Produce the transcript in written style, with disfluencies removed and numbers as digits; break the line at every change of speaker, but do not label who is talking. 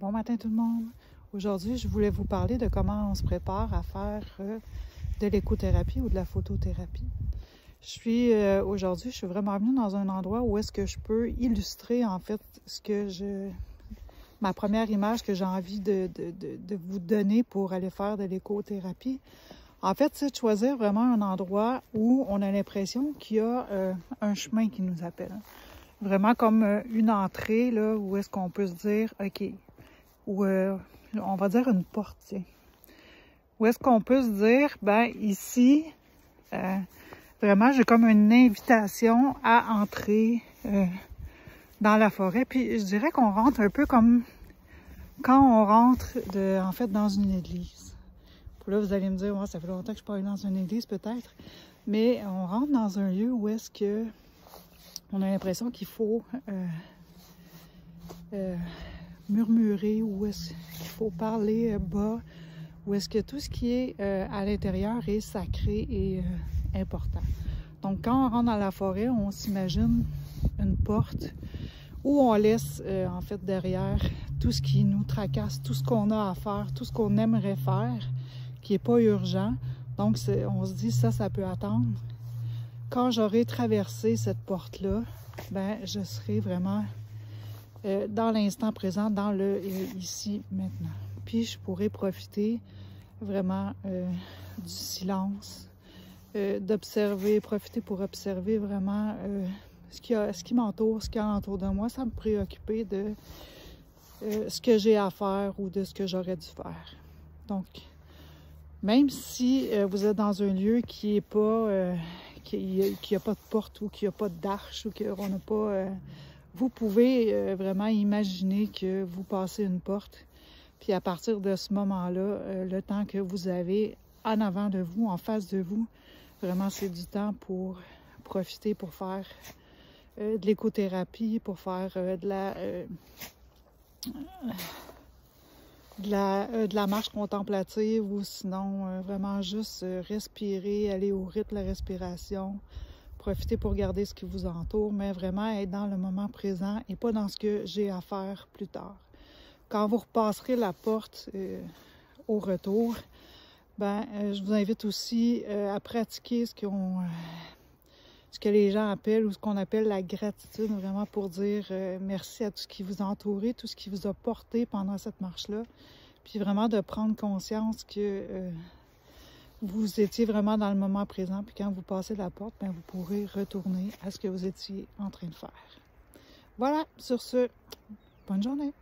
Bon matin tout le monde! Aujourd'hui, je voulais vous parler de comment on se prépare à faire de l'écothérapie ou de la photothérapie. Aujourd'hui, je suis vraiment venue dans un endroit où est-ce que je peux illustrer en fait ma première image que j'ai envie de vous donner pour aller faire de l'écothérapie. En fait, c'est de choisir vraiment un endroit où on a l'impression qu'il y a un chemin qui nous appelle. Vraiment comme une entrée là, où est-ce qu'on peut se dire, OK, ou on va dire une porte, tiens. Où est-ce qu'on peut se dire, ben ici, vraiment, j'ai comme une invitation à entrer dans la forêt. Puis je dirais qu'on rentre un peu comme quand on rentre en fait dans une église. Puis là, vous allez me dire, ouais, ça fait longtemps que je ne suis pas allée dans une église peut-être, mais on rentre dans un lieu où est-ce que on a l'impression qu'il faut murmurer, où est-ce qu'il faut parler bas, où est-ce que tout ce qui est à l'intérieur est sacré et important. Donc quand on rentre dans la forêt, on s'imagine une porte où on laisse en fait derrière tout ce qui nous tracasse, tout ce qu'on a à faire, tout ce qu'on aimerait faire, qui n'est pas urgent. Donc on se dit ça peut attendre. Quand j'aurai traversé cette porte-là, ben je serai vraiment dans l'instant présent, dans le ici, maintenant. Puis je pourrais profiter vraiment du silence, d'observer, profiter pour observer vraiment ce qui m'entoure, ce qu'il y a autour de moi, sans me préoccuper de ce que j'ai à faire ou de ce que j'aurais dû faire. Donc, même si vous êtes dans un lieu qui est pas, qui a pas de porte ou qui a pas d'arche ou qu'on n'a pas... vous pouvez vraiment imaginer que vous passez une porte, puis à partir de ce moment-là, le temps que vous avez en avant de vous, en face de vous, vraiment c'est du temps pour profiter, pour faire de l'écothérapie, pour faire de la marche contemplative ou sinon vraiment juste respirer, aller au rythme de la respiration. Profiter pour garder ce qui vous entoure, mais vraiment être dans le moment présent et pas dans ce que j'ai à faire plus tard. Quand vous repasserez la porte au retour, ben, je vous invite aussi à pratiquer ce que les gens appellent ou ce qu'on appelle la gratitude, vraiment pour dire merci à tout ce qui vous a entouré, tout ce qui vous a porté pendant cette marche-là, puis vraiment de prendre conscience que vous étiez vraiment dans le moment présent, puis quand vous passez la porte, bien, vous pourrez retourner à ce que vous étiez en train de faire. Voilà, sur ce, bonne journée!